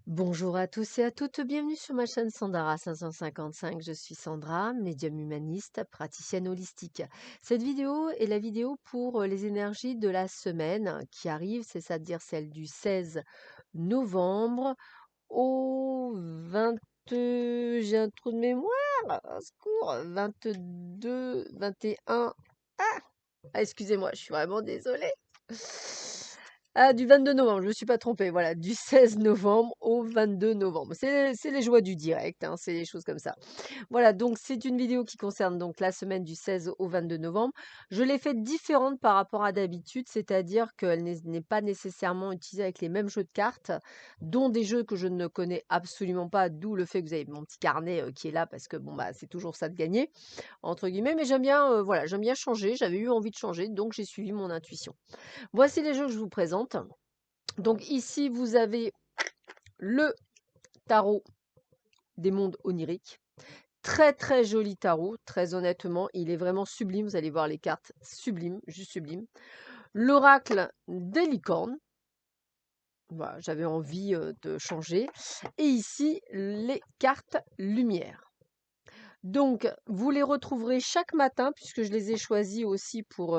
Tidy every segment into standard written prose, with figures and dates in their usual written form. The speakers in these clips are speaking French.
Bonjour à tous et à toutes, bienvenue sur ma chaîne Sandara 555. Je suis Sandra, médium humaniste, praticienne holistique. Cette vidéo est la vidéo pour les énergies de la semaine qui arrive, c'est-à-dire celle du 16 novembre au 20. J'ai un trou de mémoire, au secours, 22, 21. Excusez-moi, je suis vraiment désolée. Ah, du 22 novembre, je me suis pas trompée, voilà, du 16 novembre au 22 novembre. C'est les joies du direct, hein, c'est les choses comme ça. Voilà, donc c'est une vidéo qui concerne donc la semaine du 16 au 22 novembre. Je l'ai faite différente par rapport à d'habitude, c'est-à-dire qu'elle n'est pas nécessairement utilisée avec les mêmes jeux de cartes, dont des jeux que je ne connais absolument pas, d'où le fait que vous avez mon petit carnet qui est là, parce que bon, bah, c'est toujours ça de gagner, entre guillemets, mais j'aime bien, voilà, j'aime bien changer, j'avais eu envie de changer, donc j'ai suivi mon intuition. Voici les jeux que je vous présente. Donc ici, vous avez le tarot des mondes oniriques. Très très joli tarot, très honnêtement, il est vraiment sublime. Vous allez voir les cartes sublimes, juste sublimes. L'oracle des licornes. Voilà, j'avais envie de changer. Et ici, les cartes lumière. Donc, vous les retrouverez chaque matin, puisque je les ai choisis aussi pour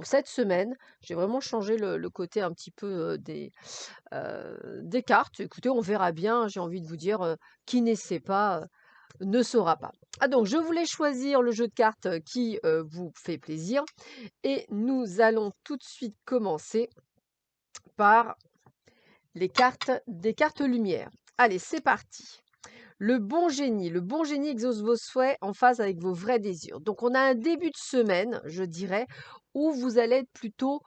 cette semaine. J'ai vraiment changé le côté un petit peu des cartes. Écoutez, on verra bien. J'ai envie de vous dire, qui n'essaie pas ne saura pas. Ah donc, je voulais choisir le jeu de cartes qui vous fait plaisir. Et nous allons tout de suite commencer par les cartes des cartes lumière. Allez, c'est parti. Le bon génie exauce vos souhaits en phase avec vos vrais désirs. Donc, on a un début de semaine, je dirais, où vous allez être plutôt,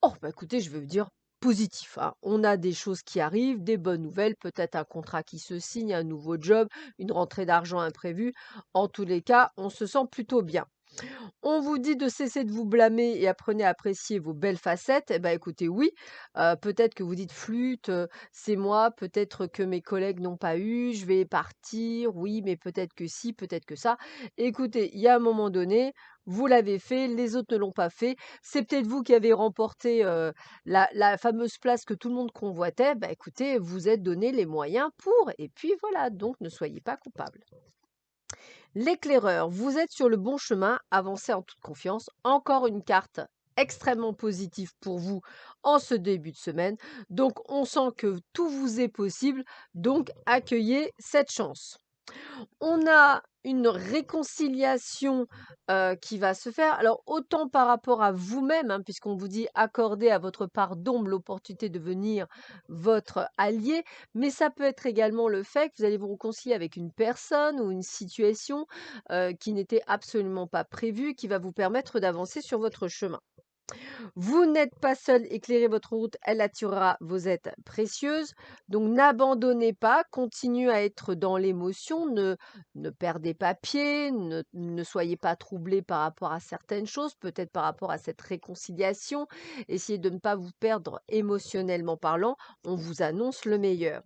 oh, bah écoutez, je veux dire positif, hein. On a des choses qui arrivent, des bonnes nouvelles, peut-être un contrat qui se signe, un nouveau job, une rentrée d'argent imprévue. En tous les cas, on se sent plutôt bien. On vous dit de cesser de vous blâmer et apprenez à apprécier vos belles facettes. Eh ben, écoutez, oui, peut-être que vous dites flûte, c'est moi, peut-être que mes collègues n'ont pas eu, je vais partir, oui, mais peut-être que si, peut-être que ça. Écoutez, il y a un moment donné, vous l'avez fait, les autres ne l'ont pas fait. C'est peut-être vous qui avez remporté la fameuse place que tout le monde convoitait. Bah, écoutez, vous êtes donné les moyens pour, et puis voilà, donc ne soyez pas coupable. L'éclaireur, vous êtes sur le bon chemin, avancez en toute confiance. Encore une carte extrêmement positive pour vous en ce début de semaine. Donc on sent que tout vous est possible, donc accueillez cette chance. On a une réconciliation qui va se faire. Alors, autant par rapport à vous-même, hein, puisqu'on vous dit accorder à votre part d'ombre l'opportunité de devenir votre allié, mais ça peut être également le fait que vous allez vous réconcilier avec une personne ou une situation qui n'était absolument pas prévue, qui va vous permettre d'avancer sur votre chemin. Vous n'êtes pas seul, éclairez votre route, elle attirera vos aides précieuses. Donc n'abandonnez pas, continuez à être dans l'émotion, ne perdez pas pied, ne soyez pas troublés par rapport à certaines choses, peut-être par rapport à cette réconciliation. Essayez de ne pas vous perdre émotionnellement parlant, on vous annonce le meilleur.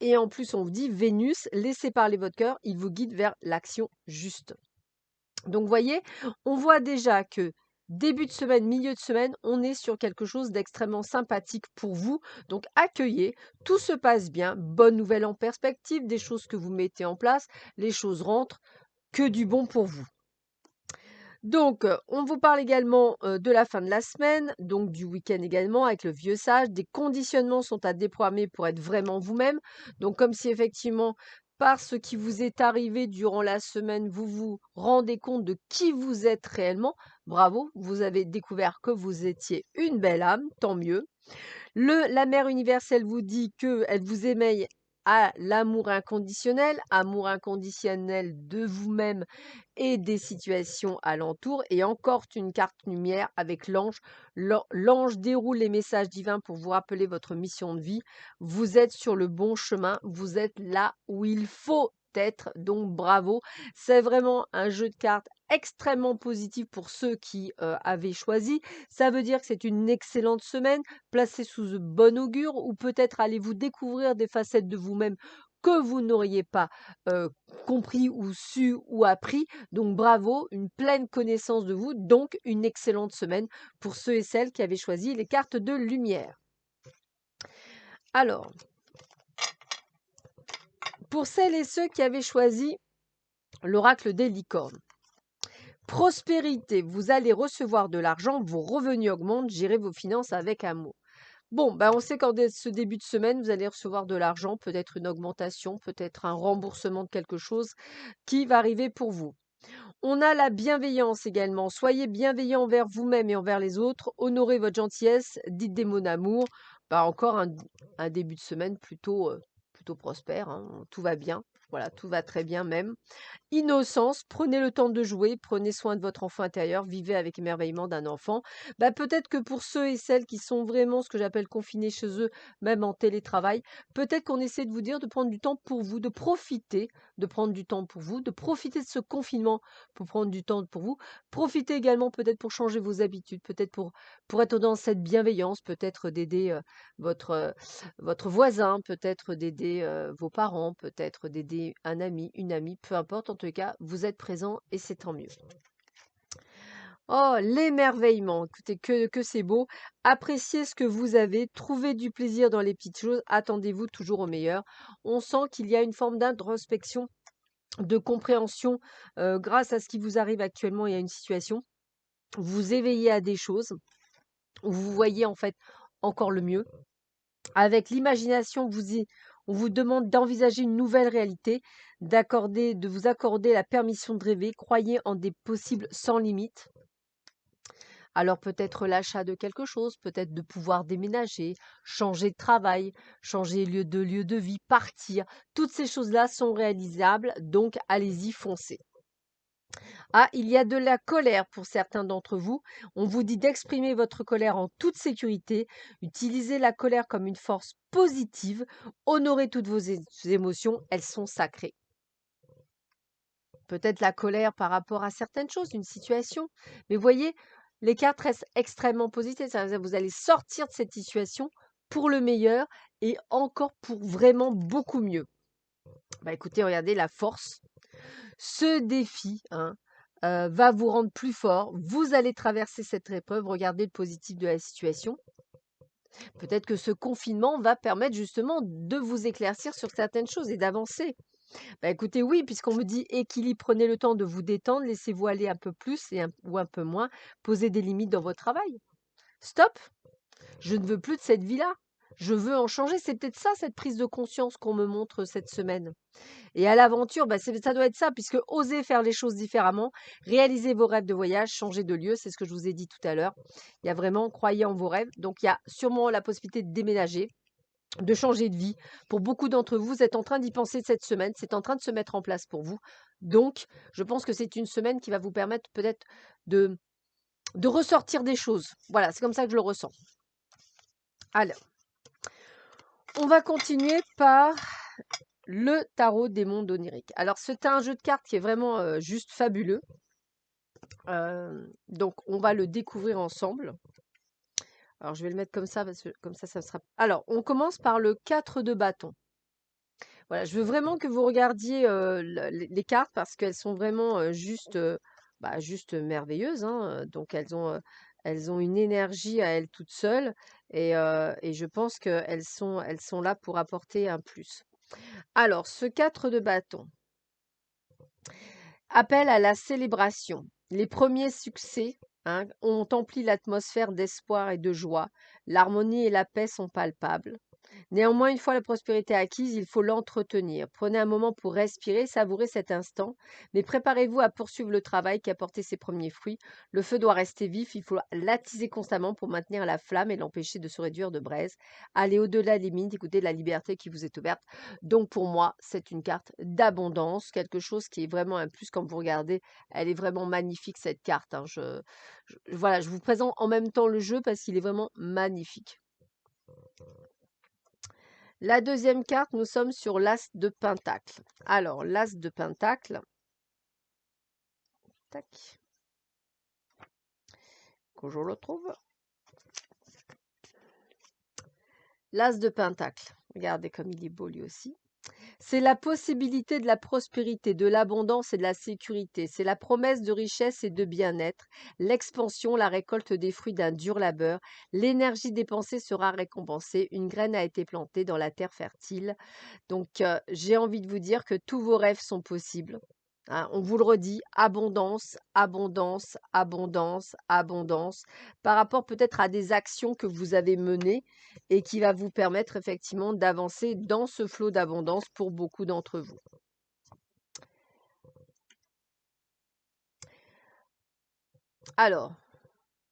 Et en plus, on vous dit Vénus, laissez parler votre cœur, il vous guide vers l'action juste. Donc, vous voyez, on voit déjà que début de semaine, milieu de semaine, on est sur quelque chose d'extrêmement sympathique pour vous. Donc, accueillez, tout se passe bien, bonne nouvelle en perspective, des choses que vous mettez en place, les choses rentrent, que du bon pour vous. Donc, on vous parle également de la fin de la semaine, donc du week-end également, avec le vieux sage. Des conditionnements sont à déployer pour être vraiment vous-même. Donc, comme si effectivement, par ce qui vous est arrivé durant la semaine, vous vous rendez compte de qui vous êtes réellement. Bravo, vous avez découvert que vous étiez une belle âme, tant mieux. La mère universelle vous dit qu'elle vous émeille à amour inconditionnel de vous-même et des situations alentours. Et encore une carte lumière avec l'ange. L'ange déroule les messages divins pour vous rappeler votre mission de vie. Vous êtes sur le bon chemin, vous êtes là où il faut être, donc bravo. C'est vraiment un jeu de cartes extrêmement positif pour ceux qui avaient choisi. Ça veut dire que c'est une excellente semaine, placée sous de bon augure, ou peut-être allez-vous découvrir des facettes de vous-même que vous n'auriez pas compris ou su ou appris. Donc bravo, une pleine connaissance de vous, donc une excellente semaine pour ceux et celles qui avaient choisi les cartes de lumière. Alors, Pour celles et ceux qui avaient choisi l'oracle des licornes. Prospérité, vous allez recevoir de l'argent, vos revenus augmentent, gérez vos finances avec amour. Bon, on sait qu'en ce début de semaine, vous allez recevoir de l'argent, peut-être une augmentation, peut-être un remboursement de quelque chose qui va arriver pour vous. On a la bienveillance également. Soyez bienveillant envers vous-même et envers les autres. Honorez votre gentillesse. Dites des mots d'amour. Encore un début de semaine plutôt prospère, hein. Tout va bien. Voilà, tout va très bien même. Innocence, prenez le temps de jouer, prenez soin de votre enfant intérieur, vivez avec émerveillement d'un enfant. Peut-être que pour ceux et celles qui sont vraiment ce que j'appelle confinés chez eux, même en télétravail, peut-être qu'on essaie de vous dire de prendre du temps pour vous, de profiter, de prendre du temps pour vous, de profiter de ce confinement pour prendre du temps pour vous. Profitez également peut-être pour changer vos habitudes, peut-être pour être dans cette bienveillance, peut-être d'aider votre, votre voisin, peut-être d'aider vos parents, peut-être d'aider un ami, une amie, peu importe. En tout cas, vous êtes présent et c'est tant mieux. Oh, l'émerveillement. Écoutez, que c'est beau. Appréciez ce que vous avez. Trouvez du plaisir dans les petites choses. Attendez-vous toujours au meilleur. On sent qu'il y a une forme d'introspection, de compréhension grâce à ce qui vous arrive actuellement et à une situation. Vous éveillez à des choses. Vous voyez en fait encore le mieux. Avec l'imagination, on vous demande d'envisager une nouvelle réalité, de vous accorder la permission de rêver. Croyez en des possibles sans limite. Alors peut-être l'achat de quelque chose, peut-être de pouvoir déménager, changer de travail, changer lieu de vie, partir. Toutes ces choses-là sont réalisables, donc allez-y, foncez. Ah, il y a de la colère pour certains d'entre vous. On vous dit d'exprimer votre colère en toute sécurité. Utilisez la colère comme une force positive. Honorez toutes vos émotions, elles sont sacrées. Peut-être la colère par rapport à certaines choses, une situation. Mais voyez, les cartes restent extrêmement positives. Ça veut dire que vous allez sortir de cette situation pour le meilleur et encore pour vraiment beaucoup mieux. Écoutez, regardez la force. Ce défi va vous rendre plus fort. Vous allez traverser cette épreuve. Regardez le positif de la situation. Peut-être que ce confinement va permettre justement de vous éclaircir sur certaines choses et d'avancer. Écoutez, oui, puisqu'on me dit équilibre, prenez le temps de vous détendre, laissez-vous aller un peu plus ou un peu moins, posez des limites dans votre travail. Stop, je ne veux plus de cette vie-là. Je veux en changer. C'est peut-être ça, cette prise de conscience qu'on me montre cette semaine. Et à l'aventure, ça doit être ça, puisque oser faire les choses différemment, réaliser vos rêves de voyage, changer de lieu, c'est ce que je vous ai dit tout à l'heure. Il y a vraiment, croyez en vos rêves. Donc, il y a sûrement la possibilité de déménager, de changer de vie. Pour beaucoup d'entre vous, vous êtes en train d'y penser cette semaine, c'est en train de se mettre en place pour vous. Donc, je pense que c'est une semaine qui va vous permettre peut-être de ressortir des choses. Voilà, c'est comme ça que je le ressens. Alors, on va continuer par le tarot des mondes oniriques. Alors, c'est un jeu de cartes qui est vraiment juste fabuleux. Donc, on va le découvrir ensemble. Alors, je vais le mettre comme ça, parce que comme ça sera... Alors, on commence par le 4 de bâton. Voilà, je veux vraiment que vous regardiez les cartes parce qu'elles sont vraiment juste merveilleuses, hein. Donc, elles ont une énergie à elles toutes seules et je pense qu'elles sont là pour apporter un plus. Alors, ce 4 de bâton appelle à la célébration. Les premiers succès ont empli l'atmosphère d'espoir et de joie. L'harmonie et la paix sont palpables. Néanmoins, une fois la prospérité acquise, il faut l'entretenir. Prenez un moment pour respirer, savourer cet instant, mais préparez-vous à poursuivre le travail qui a porté ses premiers fruits. Le feu doit rester vif, il faut l'attiser constamment pour maintenir la flamme et l'empêcher de se réduire de braise. Allez au-delà des limites, écoutez la liberté qui vous est ouverte. Donc pour moi, c'est une carte d'abondance, quelque chose qui est vraiment un plus quand vous regardez. Elle est vraiment magnifique cette carte. Voilà, je vous présente en même temps le jeu parce qu'il est vraiment magnifique. La deuxième carte, nous sommes sur l'As de Pentacle. Alors, l'As de Pentacle. Tac. Que je le trouve. L'As de Pentacle. Regardez comme il est beau lui aussi. C'est la possibilité de la prospérité, de l'abondance et de la sécurité. C'est la promesse de richesse et de bien-être, l'expansion, la récolte des fruits d'un dur labeur. L'énergie dépensée sera récompensée. Une graine a été plantée dans la terre fertile. Donc, j'ai envie de vous dire que tous vos rêves sont possibles. Hein, on vous le redit, abondance, abondance, abondance, abondance, par rapport peut-être à des actions que vous avez menées et qui va vous permettre effectivement d'avancer dans ce flot d'abondance pour beaucoup d'entre vous. Alors,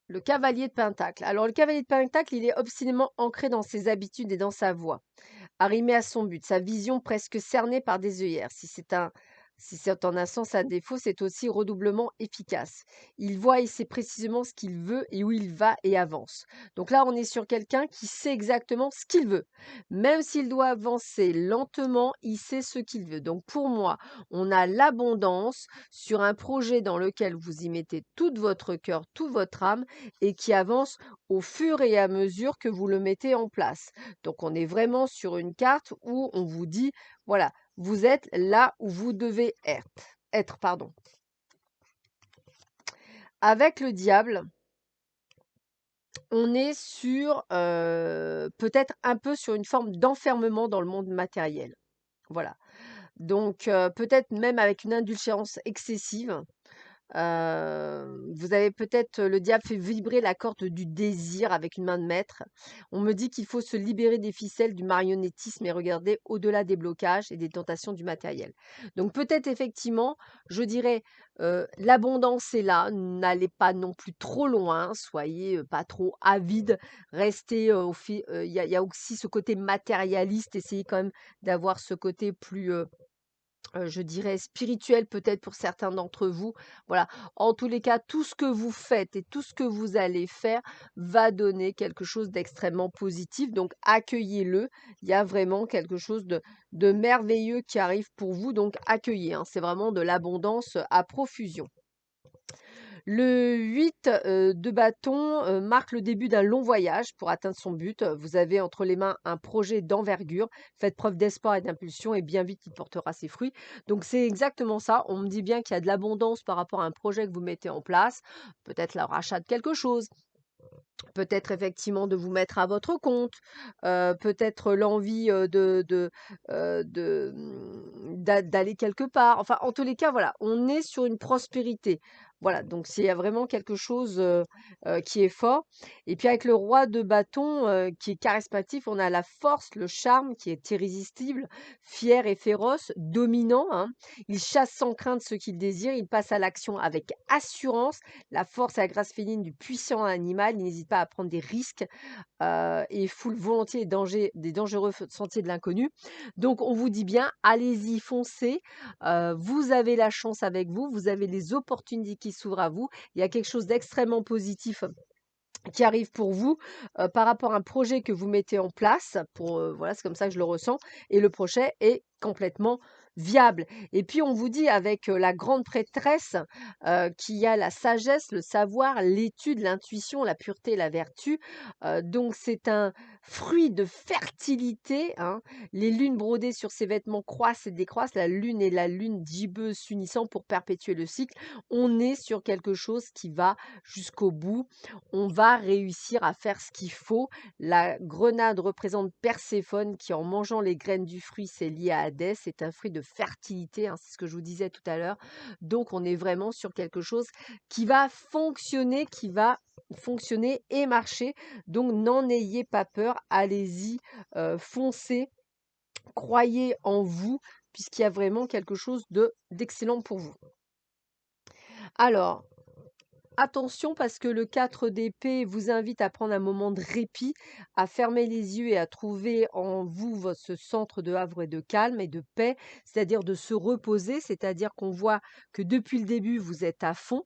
le cavalier de Pentacle. Alors, le cavalier de Pentacle, il est obstinément ancré dans ses habitudes et dans sa voie. Arrivé à son but, sa vision presque cernée par des œillères. Si c'est en un sens un défaut, c'est aussi redoublement efficace. Il voit et sait précisément ce qu'il veut et où il va et avance. Donc là, on est sur quelqu'un qui sait exactement ce qu'il veut. Même s'il doit avancer lentement, il sait ce qu'il veut. Donc pour moi, on a l'abondance sur un projet dans lequel vous y mettez tout votre cœur, toute votre âme et qui avance au fur et à mesure que vous le mettez en place. Donc, on est vraiment sur une carte où on vous dit, voilà, vous êtes là où vous devez être, pardon. Avec le diable, on est sur peut-être un peu sur une forme d'enfermement dans le monde matériel. Voilà. Donc, peut-être même avec une indulgence excessive. Vous avez peut-être le diable fait vibrer la corde du désir avec une main de maître. On me dit qu'il faut se libérer des ficelles du marionnettisme et regarder au-delà des blocages et des tentations du matériel. Donc peut-être effectivement, je dirais, l'abondance est là, n'allez pas non plus trop loin, soyez pas trop avide, restez il y a aussi ce côté matérialiste, essayez quand même d'avoir ce côté plus je dirais spirituel peut-être pour certains d'entre vous. Voilà. En tous les cas, tout ce que vous faites et tout ce que vous allez faire va donner quelque chose d'extrêmement positif. Donc accueillez-le. Il y a vraiment quelque chose de merveilleux qui arrive pour vous. Donc accueillez. Hein. C'est vraiment de l'abondance à profusion. Le 8 de bâton marque le début d'un long voyage pour atteindre son but. Vous avez entre les mains un projet d'envergure. Faites preuve d'espoir et d'impulsion et bien vite il portera ses fruits. Donc c'est exactement ça. On me dit bien qu'il y a de l'abondance par rapport à un projet que vous mettez en place. Peut-être le rachat de quelque chose. Peut-être effectivement de vous mettre à votre compte, peut-être l'envie d'aller quelque part. Enfin, en tous les cas, voilà, on est sur une prospérité. Voilà, donc s'il y a vraiment quelque chose qui est fort. Et puis avec le roi de bâton qui est charismatique, on a la force, le charme qui est irrésistible, fier et féroce, dominant. Hein. Il chasse sans crainte ce qu'il désire, il passe à l'action avec assurance, la force et la grâce féline du puissant animal. Il n'hésite pas à prendre des risques et foule volontiers des dangereux sentiers de l'inconnu. Donc, on vous dit bien, allez-y, foncez. Vous avez la chance avec vous. Vous avez les opportunités qui s'ouvrent à vous. Il y a quelque chose d'extrêmement positif qui arrive pour vous par rapport à un projet que vous mettez en place. Voilà, c'est comme ça que je le ressens. Et le projet est complètement viable. Et puis on vous dit avec la grande prêtresse qu'il y a la sagesse, le savoir, l'étude, l'intuition, la pureté, la vertu. Donc c'est un fruit de fertilité. Hein. Les lunes brodées sur ces vêtements croissent et décroissent. La lune et la lune gibbeuse s'unissant pour perpétuer le cycle. On est sur quelque chose qui va jusqu'au bout. On va réussir à faire ce qu'il faut. La grenade représente Perséphone qui, en mangeant les graines du fruit, s'est liée à Hadès. C'est un fruit de fertilité, hein, c'est ce que je vous disais tout à l'heure. Donc, on est vraiment sur quelque chose qui va fonctionner et marcher. Donc, n'en ayez pas peur. Allez-y, foncez, croyez en vous, puisqu'il y a vraiment quelque chose d'excellent pour vous. Alors, attention parce que le 4 d'épée vous invite à prendre un moment de répit, à fermer les yeux et à trouver en vous ce centre de havre et de calme et de paix, c'est-à-dire de se reposer, c'est-à-dire qu'on voit que depuis le début vous êtes à fond,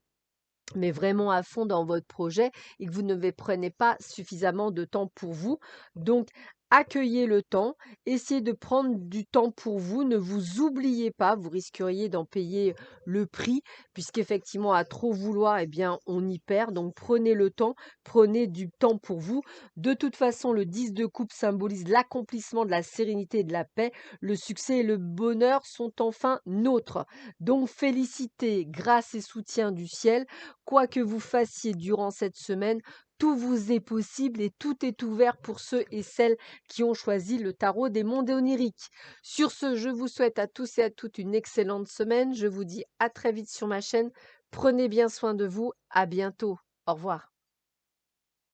mais vraiment à fond dans votre projet et que vous ne prenez pas suffisamment de temps pour vous. Donc, accueillez le temps, essayez de prendre du temps pour vous, ne vous oubliez pas, vous risqueriez d'en payer le prix puisqu'effectivement à trop vouloir, eh bien, on y perd. Donc prenez le temps, prenez du temps pour vous. De toute façon, le 10 de coupe symbolise l'accomplissement de la sérénité et de la paix. Le succès et le bonheur sont enfin nôtres. Donc félicité, grâce et soutien du ciel, quoi que vous fassiez durant cette semaine, tout vous est possible et tout est ouvert pour ceux et celles qui ont choisi le tarot des mondes oniriques. Sur ce, je vous souhaite à tous et à toutes une excellente semaine. Je vous dis à très vite sur ma chaîne. Prenez bien soin de vous. À bientôt. Au revoir.